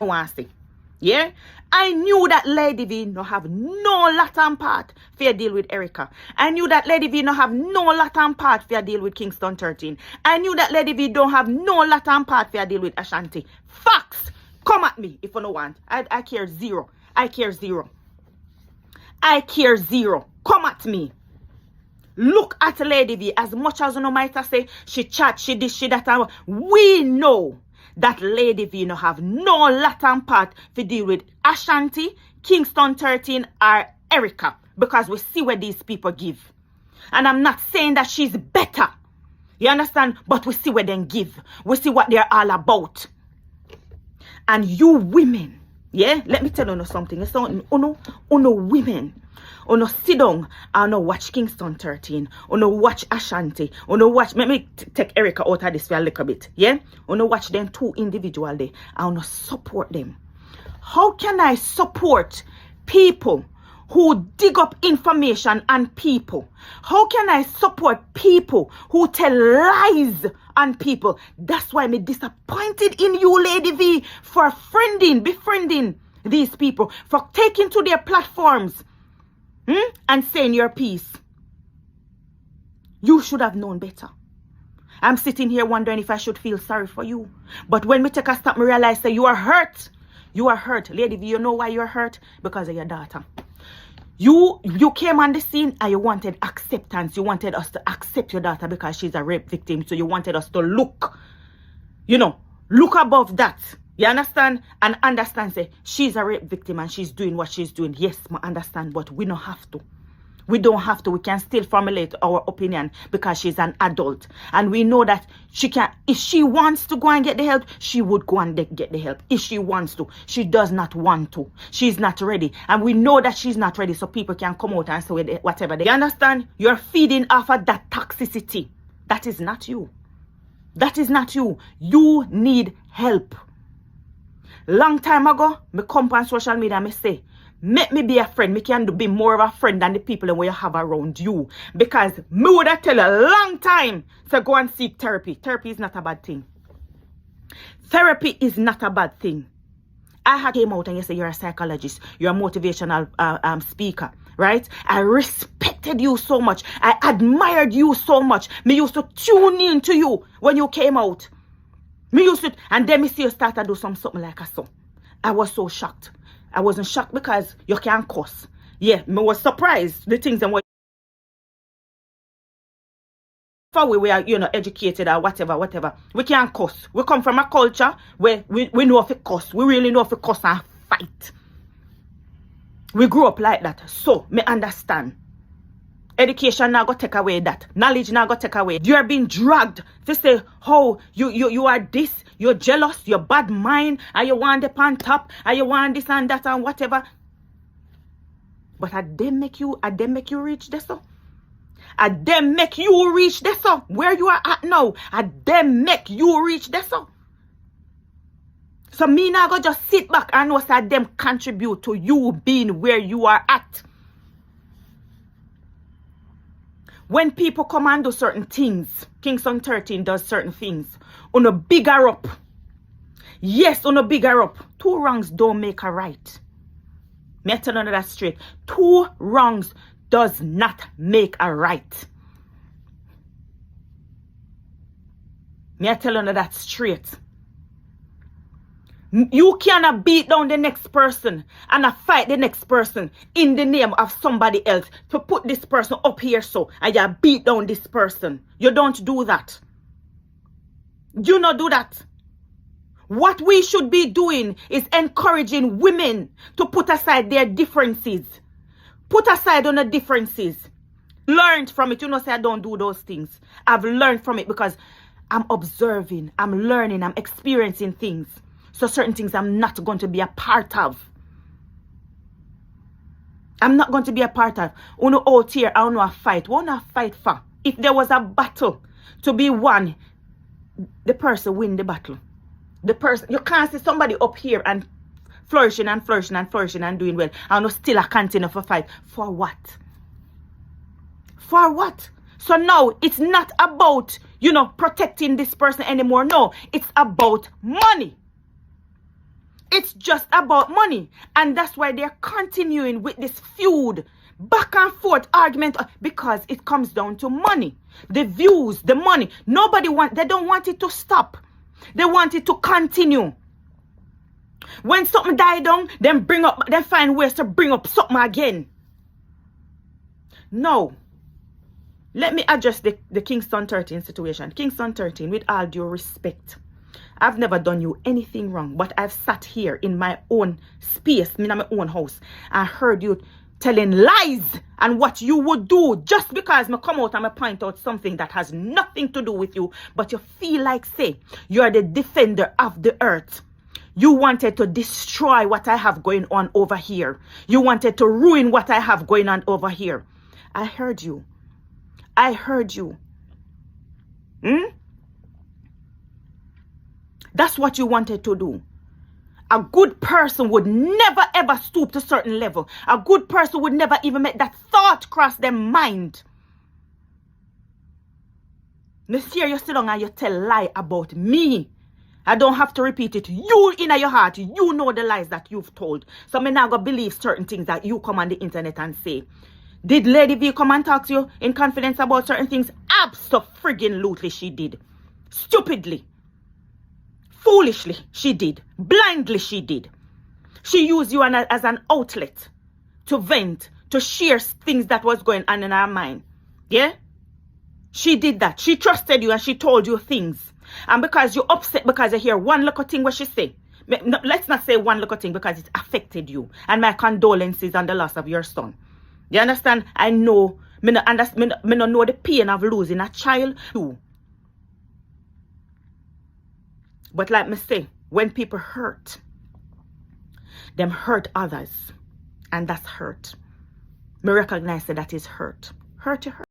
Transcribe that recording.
want to say. Yeah? I knew that Lady V no have no Latin part for deal with Erica. I knew that Lady V no have no Latin part for deal with Kingston 13. I knew that Lady V don't have no Latin part for deal with Ashanti. Facts. Come at me if you don't want. I care zero. I care zero. I care zero. Come at me. Look at Lady V. As much as you know might say she chat, she this, she that. We know that Lady V no have no Latin part to deal with Ashanti, Kingston 13 or Erica. Because we see where these people give. And I'm not saying that she's better. You understand? But we see where they give. We see what they're all about. And you women, yeah? Let me tell you something. It's something. Uno women. Uno sit down and no watch Kingston 13. Uno watch Ashanti. Uno watch. Let me take Erica out of this for a little bit. Yeah? Uno watch them two individually. And uno support them. How can I support people who dig up information on people? How can I support people who tell lies on people? That's why I'm disappointed in you, Lady V, for befriending these people, for taking to their platforms and saying your piece. You should have known better. I'm sitting here wondering if I should feel sorry for you. But when we take a stop, I realize that you are hurt. You are hurt. Lady V, you know why you're hurt? Because of your daughter. You came on the scene and you wanted acceptance. You wanted us to accept your daughter because she's a rape victim. So you wanted us to look above that. You understand? And understand, say, she's a rape victim and she's doing what she's doing. Yes, I understand, but we don't have to. We don't have to. We can still formulate our opinion because she's an adult. And we know that she can, if she wants to go and get the help, she would go and get the help. If she wants to. She does not want to. She's not ready. And we know that she's not ready, so people can come out and say whatever. You understand? You're feeding off of that toxicity. That is not you. That is not you. You need help. Long time ago, me come on social media and me say, make me be a friend. Me can be more of a friend than the people that you have around you. Because me would have tell a long time to go and seek therapy. Therapy is not a bad thing. Therapy is not a bad thing. I had came out and you say you're a psychologist. You're a motivational speaker. Right? I respected you so much. I admired you so much. Me used to tune in to you when you came out. Me used to, and then me see you start to do something like a song. I was so shocked. I wasn't shocked because you can't cuss. Yeah, me was surprised. The things and what we were, educated or whatever. We can't cuss. We come from a culture where we know if it cuss. We really know if it cuss and fight. We grew up like that. So, me understand. Education now go take away that. Knowledge now go take away. You are being dragged to say, oh, you are this, you're jealous, you're bad mind, and you want the pan top, and you want this and that and whatever. But I them make you reach this so. I them make you reach this so. Where you are at now, I them make you reach this so. So me now go just sit back and know that them contribute to you being where you are at. When people come and do certain things, Kingston 13 does certain things, on a bigger up. Yes, on a bigger up. 2 wrongs don't make a right. Me I tell you that straight. 2 wrongs does not make a right. Me I tell you that straight. You cannot beat down the next person and fight the next person in the name of somebody else to put this person up here so and you beat down this person. You don't do that. You not do that. What we should be doing is encouraging women to put aside their differences. Put aside on the differences. Learned from it. You know, say I don't do those things. I've learned from it because I'm observing, I'm learning, I'm experiencing things. So certain things I'm not going to be a part of. I'm not going to be a part of. Uno out here, I don't know a fight. What a fight for? If there was a battle to be won, the person win the battle. The person, you can't see somebody up here and flourishing and doing well. I know still a continue for fight. For what? For what? So now it's not about, protecting this person anymore. No, it's about money. It's just about money. And that's why they're continuing with this feud, back and forth argument, because it comes down to money. The views, the money. They don't want it to stop. They want it to continue. When something die down, they find ways to bring up something again. No. Let me address the Kingston 13 situation. Kingston 13, with all due respect, I've never done you anything wrong, but I've sat here in my own space, in my own house, and heard you telling lies and what you would do just because I come out and I point out something that has nothing to do with you, but you feel like, say, you're the defender of the earth. You wanted to destroy what I have going on over here. You wanted to ruin what I have going on over here. I heard you. I heard you. That's what you wanted to do. A good person would never ever stoop to a certain level. A good person would never even make that thought cross their mind. Monsieur, you sit down and you tell lie about me. I don't have to repeat it. You in your heart, you know the lies that you've told. So I'm not going to believe certain things that you come on the internet and say. Did Lady V come and talk to you in confidence about certain things? Abso-friggin-lutely she did. Stupidly. Foolishly she did. Blindly she did. She used you as an outlet to vent, to share things that was going on in her mind. Yeah? She did that. She trusted you and she told you things. And because you're upset because you hear one little thing what she say. Let's not say one little thing because it affected you. And my condolences on the loss of your son. You understand? I know. Me no know the pain of losing a child. But like me say, when people hurt, them hurt others. And that's hurt. Me recognize that is hurt. Hurt you hurt.